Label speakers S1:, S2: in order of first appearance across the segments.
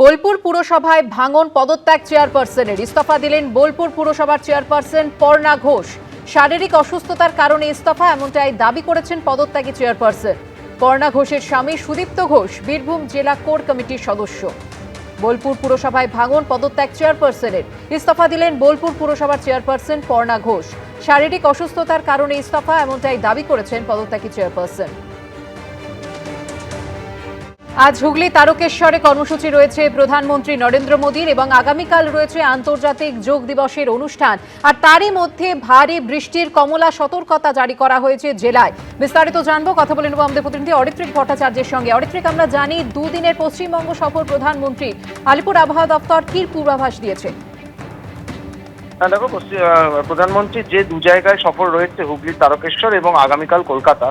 S1: বোলপুর পুরসভায় ভাঙন পদত্যাগ চেয়ারপারসনের। ইস্তফা দিলেন বোলপুর পুরসভার চেয়ারপারসন পর্ণা ঘোষ। শারীরিক অসুস্থতার কারণে ইস্তফা, এমনটাই দাবি করেছেন পদত্যাগী চেয়ারপারসন। পর্ণা ঘোষের স্বামী সুদীপ্ত ঘোষ বীরভূম জেলা কোর কমিটির সদস্য। বোলপুর পুরসভায় ভাঙন পদত্যাগ চেয়ারপারসনের। ইস্তফা দিলেন বোলপুর পুরসভার চেয়ারপারসন পর্ণা ঘোষ। শারীরিক অসুস্থতার কারণে ইস্তফা, এমনটাই দাবি করেছেন পদত্যাগী চেয়ারপারসন। আজ হুগলি তারকেশ্বরে কর্মসূচি রয়েছে প্রধানমন্ত্রী নরেন্দ্র মোদীর এবং আগামীকাল রয়েছে আন্তর্জাতিক যোগ দিবসের অনুষ্ঠান। আর তারই মধ্যে ভারী বৃষ্টির কমলা সতর্কতা জারি করা হয়েছে জেলায়। বিস্তারিত জানবো, কথা বলে নেব আমাদের প্রতিনিধি অরিত্রিক ভট্টাচার্যের সঙ্গে। অরিত্রিক, আমরা জানি দুদিনের পশ্চিমবঙ্গ সফর প্রধানমন্ত্রী, আলিপুর আবহাওয়া দপ্তর কি পূর্বাভাস দিয়েছে?
S2: দেখো, প্রধানমন্ত্রী যে দু জায়গায় সফর রয়েছে, হুগলি তারকেশ্বর এবং আগামীকাল কলকাতা।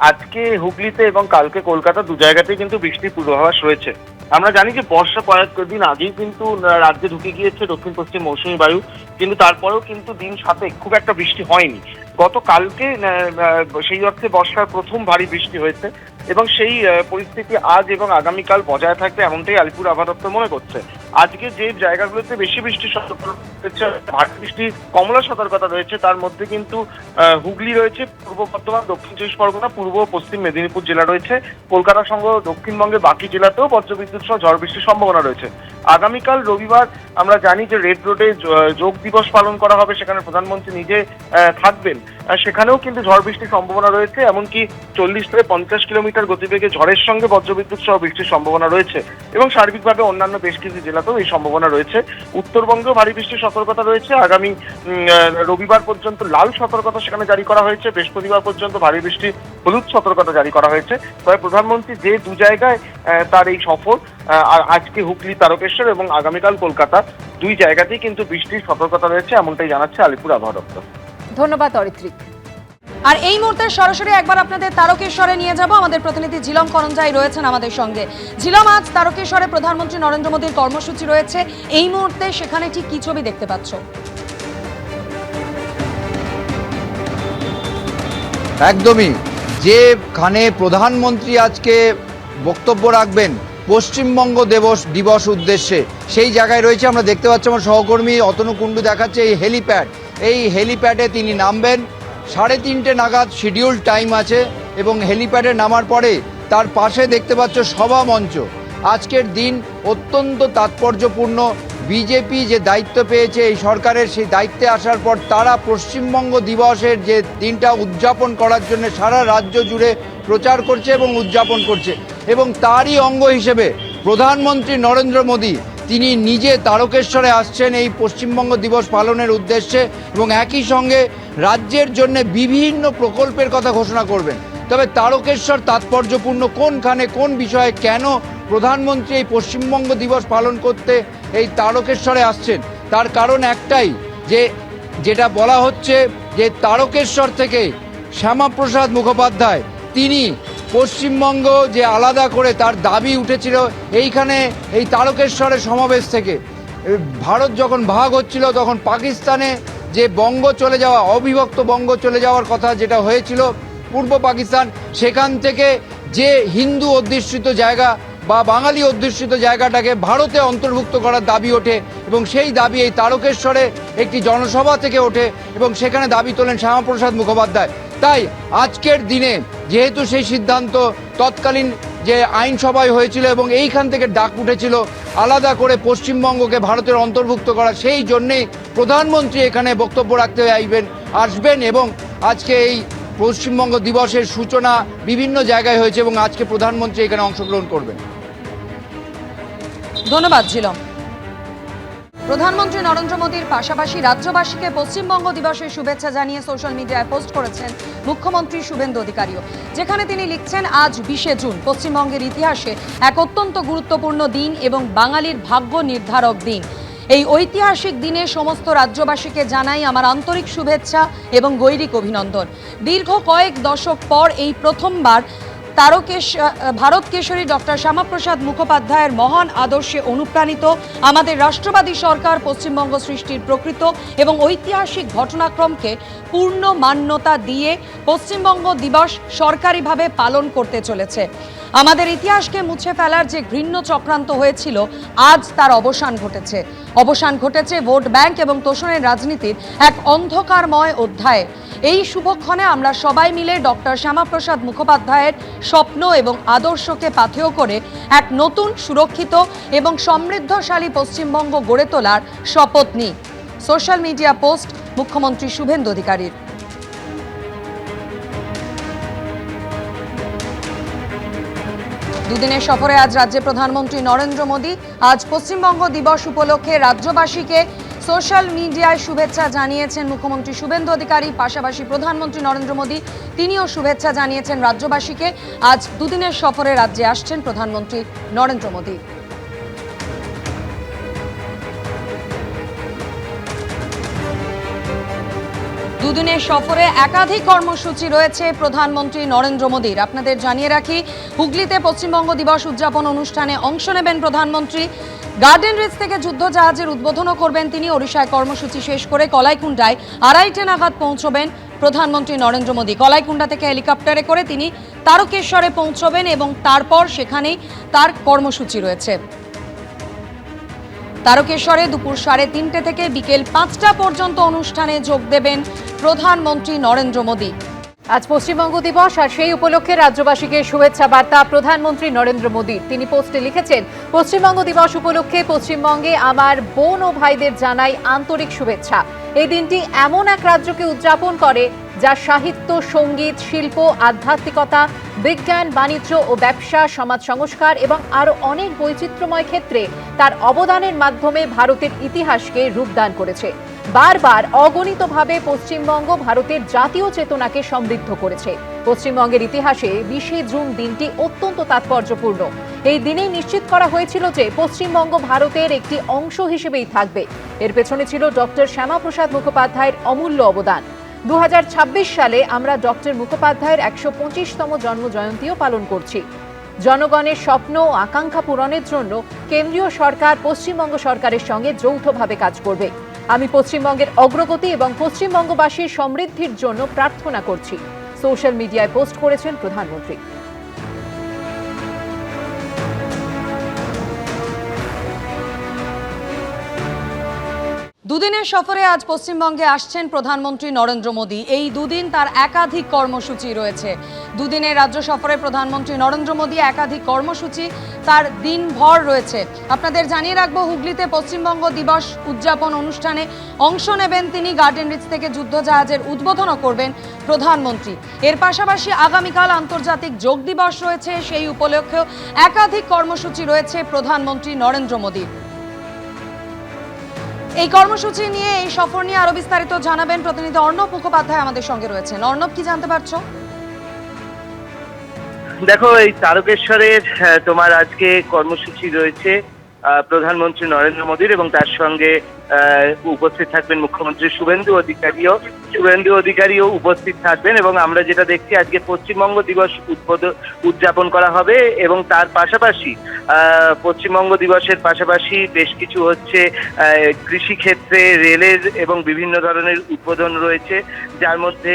S2: আজকে হুগলিতে এবং কালকে কলকাতা, দু জায়গাতেই কিন্তু বৃষ্টির পূর্বাভাস রয়েছে। আমরা জানি যে বর্ষা কয়েকদিন আগেই কিন্তু রাজ্যে ঢুকে গিয়েছে দক্ষিণ পশ্চিম মৌসুমী বায়ু, কিন্তু তারপরেও কিন্তু দিন সাথে খুব একটা বৃষ্টি হয়নি। গতকালকে সেই অর্থে বর্ষার প্রথম ভারী বৃষ্টি হয়েছে এবং সেই পরিস্থিতি আজ এবং আগামীকাল বজায় থাকবে, এমনটাই আলিপুর আবহাওয়া দপ্তর মনে করছে। আজকে যে জায়গাগুলোতে বেশি বৃষ্টির সতর্কতা রয়েছে, ভারী বৃষ্টি কমলা সতর্কতা রয়েছে, তার মধ্যে কিন্তু হুগলি রয়েছে, পূর্ব বর্ধমান, দক্ষিণ চব্বিশ পরগনা, পূর্ব পশ্চিম মেদিনীপুর জেলা রয়েছে, কলকাতা সহ দক্ষিণবঙ্গের বাকি জেলাতেও বজ্রবিদ্যুৎ সহ ঝড় বৃষ্টির সম্ভাবনা রয়েছে। আগামীকাল রবিবার আমরা জানি যে রেড রোডে যোগ দিবস পালন করা হবে, সেখানে প্রধানমন্ত্রী নিজে থাকবেন। সেখানেও কিন্তু ঝড় বৃষ্টির সম্ভাবনা রয়েছে, এমনকি 40 থেকে 50 কিলোমিটার গতিবেগে ঝড়ের সঙ্গে বজ্রবিদ্যুৎ সহ বৃষ্টির সম্ভাবনা রয়েছে এবং সার্বিকভাবে অন্যান্য বেশ কিছু জেলাতেও এই সম্ভাবনা রয়েছে। উত্তরবঙ্গেও ভারী বৃষ্টির সতর্কতা রয়েছে। আগামী রবিবার পর্যন্ত লাল সতর্কতা সেখানে জারি করা হয়েছে, বৃহস্পতিবার পর্যন্ত ভারী বৃষ্টি হলুদ সতর্কতা জারি করা হয়েছে। তবে প্রধানমন্ত্রী যে দু জায়গায় তার এই সফর, আজকে হুগলি তারকেশ্বর এবং আগামীকাল কলকাতা, দুই জায়গাতেই কিন্তু বৃষ্টির সতর্কতা রয়েছে, এমনটাই জানাচ্ছে আলিপুর আবহাওয়া দপ্তর।
S1: ধন্যবাদ অরিত্রিক।
S3: আর এই মুহূর্তে সরাসরি একবার আপনাদের তারকেশ্বরে নিয়ে যাব। আমাদের প্রতিনিধি ঝিলম করঞ্জাই রয়েছেন আমাদের সঙ্গে। ঝিলম, আজ তারকেশ্বরে প্রধানমন্ত্রী নরেন্দ্র মোদীর কর্মসূচি রয়েছে, এই মুহূর্তে সেখানে ঠিক কি ছবি দেখতে পাচ্ছ?
S4: একদমই, যেখানে প্রধানমন্ত্রী আজকে বক্তব্য রাখবেন পশ্চিমবঙ্গ দিবস উদ্দেশ্যে, সেই জায়গায় রয়েছে। আমরা দেখতে পাচ্ছি, আমার সহকর্মী অতনু কুণ্ডু দেখাচ্ছে এই হেলিপ্যাড। এই হেলিপ্যাডে তিনি নামবেন 3:30 নাগাদ শিডিউল টাইম আছে এবং হেলিপ্যাডে নামার পরে তার পাশে দেখতে পাচ্ছ সভা মঞ্চ। আজকের দিন অত্যন্ত তাৎপর্যপূর্ণ। বিজেপি যে দায়িত্ব পেয়েছে এই সরকারের, সেই দায়িত্বে আসার পর তারা পশ্চিমবঙ্গ দিবসের যে দিনটা উদযাপন করার জন্য সারা রাজ্য জুড়ে প্রচার করছে এবং উদযাপন করছে। এবং তারই অঙ্গ হিসেবে প্রধানমন্ত্রী নরেন্দ্র মোদী তিনি নিজে তারকেশ্বরে আসছেন এই পশ্চিমবঙ্গ দিবস পালনের উদ্দেশ্যে এবং একই সঙ্গে রাজ্যের জন্য বিভিন্ন প্রকল্পের কথা ঘোষণা করবেন। তবে তারকেশ্বর তাৎপর্যপূর্ণ কোনখানে, কোন বিষয়ে, কেন প্রধানমন্ত্রী এই পশ্চিমবঙ্গ দিবস পালন করতে এই তারকেশ্বরে আসছেন, তার কারণ একটাই, যেটা বলা হচ্ছে যে তারকেশ্বর থেকে শ্যামাপ্রসাদ মুখোপাধ্যায় তিনি পশ্চিমবঙ্গ যে আলাদা করে তার দাবি উঠেছিল এইখানে এই তারকেশ্বরের সমাবেশ থেকে। ভারত যখন ভাগ হচ্ছিল তখন পাকিস্তানে যে বঙ্গ চলে যাওয়া, অবিভক্ত বঙ্গ চলে যাওয়ার কথা যেটা হয়েছিল পূর্ব পাকিস্তান, সেখান থেকে যে হিন্দু অধ্যুষিত জায়গা বা বাঙালি অধ্যুষিত জায়গাটাকে ভারতে অন্তর্ভুক্ত করার দাবি ওঠে এবং সেই দাবি এই তারকেশ্বরে একটি জনসভা থেকে ওঠে এবং সেখানে দাবি তোলেন শ্যামাপ্রসাদ মুখোপাধ্যায়। তাই আজকের দিনে যেহেতু সেই সিদ্ধান্ত তৎকালীন যে আইনসভায় হয়েছিল এবং এইখান থেকে ডাক উঠেছিল আলাদা করে পশ্চিমবঙ্গকে ভারতের অন্তর্ভুক্ত করা, সেই জন্যেই প্রধানমন্ত্রী এখানে বক্তব্য রাখতে আসবেন এবং আজকে এই পশ্চিমবঙ্গ দিবসের সূচনা বিভিন্ন জায়গায় হয়েছে এবং আজকে প্রধানমন্ত্রী এখানে অংশগ্রহণ করবেন।
S3: ধন্যবাদ ঝিলম। প্রধানমন্ত্রী নরেন্দ্র মোদীর পাশাপাশি রাজ্যবাসীকে পশ্চিমবঙ্গ দিবসের শুভেচ্ছা জানিয়ে সোশ্যাল মিডিয়ায় পোস্ট করেছেন মুখ্যমন্ত্রী শুভেন্দু অধিকারীও, যেখানে তিনি লিখছেন, আজ 20শে জুন পশ্চিমবঙ্গের ইতিহাসে এক অত্যন্ত গুরুত্বপূর্ণ দিন এবং বাঙালির ভাগ্য নির্ধারক দিন। এই ঐতিহাসিক দিনে সমস্ত রাজ্যবাসীকে জানাই আমার আন্তরিক শুভেচ্ছা এবং গৈরিক অভিনন্দন। দীর্ঘ কয়েক দশক পর এই প্রথমবার ভারত কেশরী ডক্টর শ্যামাপ্রসাদ মুখোপাধ্যায়ের মহান আদর্শে অনুপ্রাণিত আমাদের রাষ্ট্রবাদী সরকার পশ্চিমবঙ্গ সৃষ্টির প্রকৃত এবং ঐতিহাসিক ঘটনাক্রমকে পূর্ণ মান্যতা দিয়ে পশ্চিমবঙ্গ দিবস সরকারিভাবে পালন করতে চলেছে। আমাদের ইতিহাসকে মুছে ফেলার যে ঘৃণ্য চক্রান্ত হয়েছিল, আজ তার অবসান ঘটেছে ভোট ব্যাংক এবং তোষণের রাজনীতির এক অন্ধকারময় অধ্যায়ে। এই শুভক্ষণে আমরা সবাই মিলে ডক্টর শ্যামাপ্রসাদ মুখোপাধ্যায়ের স্বপ্ন এবং আদর্শকে পাথেয় করে এক নতুন, সুরক্ষিত এবং সমৃদ্ধশালী পশ্চিমবঙ্গ গড়ে তোলার শপথ নিই। সোশ্যাল মিডিয়া পোস্ট মুখ্যমন্ত্রী শুভেন্দু অধিকারীর। দুদিনের সফরে আজ রাজ্যে প্রধানমন্ত্রী নরেন্দ্র মোদী। আজ পশ্চিমবঙ্গ দিবস উপলক্ষে রাজ্যবাসীকে সোশ্যাল মিডিয়ায় শুভেচ্ছা জানিয়েছেন মুখ্যমন্ত্রী শুভেন্দু অধিকারী। পাশাপাশি প্রধানমন্ত্রী নরেন্দ্র মোদী তিনিও শুভেচ্ছা জানিয়েছেন রাজ্যবাসীকে। আজ দুদিনের সফরে রাজ্যে আসছেন প্রধানমন্ত্রী নরেন্দ্র মোদী। দুদিনের সফরে একাধিক কর্মসূচি রয়েছে প্রধানমন্ত্রী নরেন্দ্র মোদীর। আপনাদের জানিয়ে রাখি, হুগলিতে পশ্চিমবঙ্গ দিবস উদযাপন অনুষ্ঠানে অংশ নেবেন প্রধানমন্ত্রী। গার্ডেন রিচ থেকে যুদ্ধ জাহাজের উদ্বোধনও করবেন তিনি। ওড়িশায় কর্মসূচি শেষ করে কলাইকুণ্ডায় 2:30 নাগাদ পৌঁছবেন প্রধানমন্ত্রী নরেন্দ্র মোদী। কলাইকুণ্ডা থেকে হেলিকপ্টারে করে তিনি তারকেশ্বরে পৌঁছবেন এবং তারপর সেখানেই তার কর্মসূচি রয়েছে। তারকেশ্বরে দুপুর 3:30 থেকে বিকেল 5টা পর্যন্ত অনুষ্ঠানে যোগ দেবেন প্রধানমন্ত্রী নরেন্দ্র মোদী।
S1: আজ পশ্চিমবঙ্গ দিবস, আর সেই উপলক্ষে রাজ্যবাসীকে শুভেচ্ছা বার্তা প্রধানমন্ত্রী নরেন্দ্র মোদীর। তিনি পোস্টে লিখেছেন, পশ্চিমবঙ্গ দিবস উপলক্ষে পশ্চিমবঙ্গে আমার বোন ও ভাইদের জানাই আন্তরিক শুভেচ্ছা। এই দিনটি এমন এক রাজ্যকে উদযাপন করে যা সাহিত্য, সঙ্গীত, শিল্প, আধ্যাত্মিকতা, বিজ্ঞান, বাণিজ্য ও ব্যবসা, সমাজ সংস্কার এবং আরও অনেক বৈচিত্র্যময় ক্ষেত্রে তার অবদানের মাধ্যমে ভারতের ইতিহাসকে রূপদান করেছে। বারবার অগণিতভাবে পশ্চিমবঙ্গ ভারতের জাতীয় চেতনাকে সমৃদ্ধ করেছে। পশ্চিমবঙ্গের ইতিহাসে 20শে জুন দিনটি অত্যন্ত তাৎপর্যপূর্ণ। এই দিনেই নিশ্চিত করা হয়েছিল যে পশ্চিমবঙ্গ ভারতের একটি অংশ হিসেবেই থাকবে। এর পেছনে ছিল ডক্টর শ্যামাপ্রসাদ মুখোপাধ্যায়ের অমূল্য অবদান। 2026 সালে আমরা ডক্টর মুখোপাধ্যায়ের 125তম জন্ম জয়ন্তীও পালন করছি। জনগণের স্বপ্ন ও আকাঙ্ক্ষা পূরণের জন্য কেন্দ্রীয় সরকার পশ্চিমবঙ্গ সরকারের সঙ্গে যৌথভাবে কাজ করবে। আমি পশ্চিমবঙ্গের অগ্রগতি এবং পশ্চিমবঙ্গবাসীর সমৃদ্ধির জন্য প্রার্থনা করছি। সোশ্যাল মিডিয়ায় পোস্ট করেছেন প্রধানমন্ত্রী।
S3: দুদিনের সফরে আজ পশ্চিমবঙ্গে আসছেন প্রধানমন্ত্রী নরেন্দ্র মোদী। এই দুদিন তার একাধিক কর্মসূচি রয়েছে। দুদিনের রাজ্য সফরে প্রধানমন্ত্রী নরেন্দ্র মোদী একাধিক কর্মসূচি তার দিনভর রয়েছে। আপনাদের জানিয়ে রাখবো, হুগলিতে পশ্চিমবঙ্গ দিবস উদযাপন অনুষ্ঠানে অংশ নেবেন তিনি। গার্ডেন রিচ থেকে যুদ্ধ জাহাজের উদ্বোধনও করবেন প্রধানমন্ত্রী। এর পাশাপাশি আগামীকাল আন্তর্জাতিক যোগ দিবস রয়েছে, সেই উপলক্ষেও একাধিক কর্মসূচি রয়েছে প্রধানমন্ত্রী নরেন্দ্র মোদীর। এই কর্মসূচি নিয়ে, এই সফর নিয়ে আরো বিস্তারিত জানাবেন প্রতিনিধি অর্ণব মুখোপাধ্যায় আমাদের সঙ্গে রয়েছেন। অর্ণব, কি জানতে পারছো?
S2: দেখো, এই তারকেশ্বরের তোমার আজকে কর্মসূচি রয়েছে প্রধানমন্ত্রী নরেন্দ্র মোদীর, এবং তার সঙ্গে উপস্থিত থাকবেন মুখ্যমন্ত্রী শুভেন্দু অধিকারীও উপস্থিত থাকবেন। এবং আমরা যেটা দেখছি, আজকে পশ্চিমবঙ্গ দিবস উদযাপন করা হবে এবং তার পাশাপাশি পশ্চিমবঙ্গ দিবসের পাশাপাশি বেশ কিছু হচ্ছে কৃষিক্ষেত্রে, রেলের এবং বিভিন্ন ধরনের উদ্বোধন রয়েছে, যার মধ্যে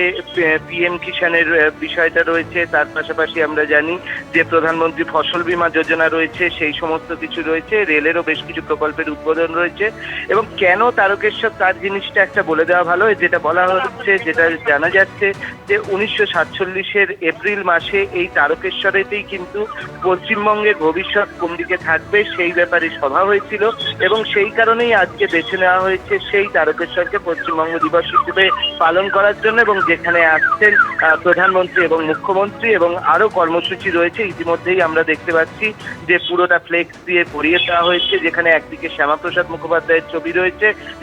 S2: PM কিষাণের বিষয়টা রয়েছে। তার পাশাপাশি আমরা জানি যে প্রধানমন্ত্রী ফসল বীমা যোজনা রয়েছে, সেই সমস্ত কিছু রয়েছে। রেলেরও বেশ কিছু প্রকল্পের উদ্বোধন রয়েছে। এবং কেন তারকেশ্বর, তার জিনিসটা একটা বলে দেওয়া ভালো। যেটা বলা হচ্ছে, যেটা জানা যাচ্ছে যে 1947-এর এপ্রিল মাসে এই তারকেশ্বরেতেই কিন্তু পশ্চিমবঙ্গের ভবিষ্যৎ কোন দিকে থাকবে সেই ব্যাপারে সভা হয়েছিল, এবং সেই কারণেই আজকে বেছে নেওয়া হয়েছে সেই তারকেশ্বরকে পশ্চিমবঙ্গ দিবস হিসেবে পালন করার জন্য। এবং যেখানে আসছেন প্রধানমন্ত্রী এবং মুখ্যমন্ত্রী, এবং আরও কর্মসূচি রয়েছে। ইতিমধ্যেই আমরা দেখতে পাচ্ছি যে পুরোটা ফ্লেক্স দিয়ে ভরিয়ে দেওয়া হয়েছে, যেখানে একদিকে শ্যামাপ্রসাদ মুখোপাধ্যায়ের ছবি রয়েছে,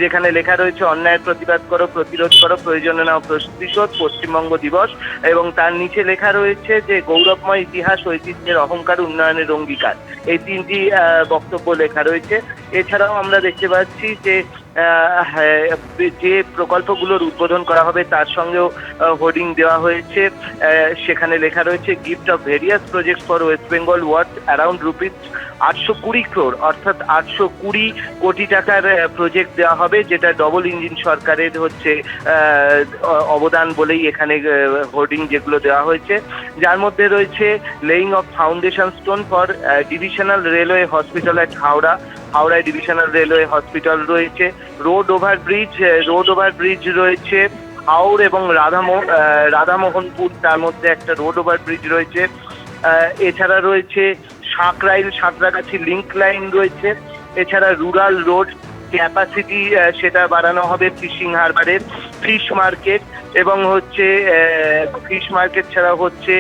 S2: যেখানে লেখা রয়েছে অন্যায়ের প্রতিবাদ করো, প্রতিরোধ করো, প্রয়োজনে নাও প্রতিশোধ, পশ্চিমবঙ্গ দিবস। এবং তার নিচে লেখা রয়েছে যে গৌরবময় ইতিহাস, ঐতিহ্যের অহংকার, উন্নয়নের অঙ্গীকার। এই তিনটি বক্তব্য লেখা রয়েছে। এছাড়াও আমরা দেখতে পাচ্ছি যে যে প্রকল্পগুলোর উদ্বোধন করা হবে তার সঙ্গেও হোর্ডিং দেওয়া হয়েছে। সেখানে লেখা রয়েছে gift of various projects for West Bengal worth around rupees 820 crore, অর্থাৎ 820 কোটি টাকার প্রজেক্ট দেওয়া হবে, যেটা ডবল ইঞ্জিন সরকারের হচ্ছে অবদান বলেই এখানে হোর্ডিং যেগুলো দেওয়া হয়েছে, যার মধ্যে রয়েছে laying of foundation stone for divisional railway hospital at হাওড়ায় ডিভিশনাল রেলওয়ে হসপিটাল রয়েছে, রোড ওভারব্রিজ রয়েছে হাওড় এবং রাধামোহনপুর, তার মধ্যে একটা রোড ওভারব্রিজ রয়েছে। এছাড়া রয়েছে সাঁতরাগাছি লিঙ্ক লাইন রয়েছে। এছাড়া রুরাল রোড ক্যাপাসিটি সেটা বাড়ানো হবে, ফিশিং হারবারের ফিশ মার্কেট এবং হচ্ছে ফিশ মার্কেট ছাড়াও হচ্ছে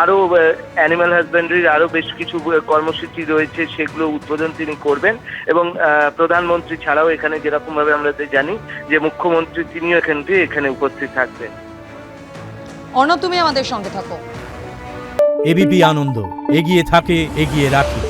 S2: আরও অ্যানিম্যাল হাজবেন্ডারির আরও বেশ কিছু কর্মসূচি রয়েছে, সেগুলো উদ্বোধন তিনি করবেন। এবং প্রধানমন্ত্রী ছাড়াও এখানে যেরকমভাবে আমরা জানি যে মুখ্যমন্ত্রী তিনিও এখানে উপস্থিত থাকবেন।
S3: অর্ণব, তুমি আমাদের সঙ্গে থাকো।
S5: এবিপি আনন্দ, এগিয়ে থাকে, এগিয়ে রাখে।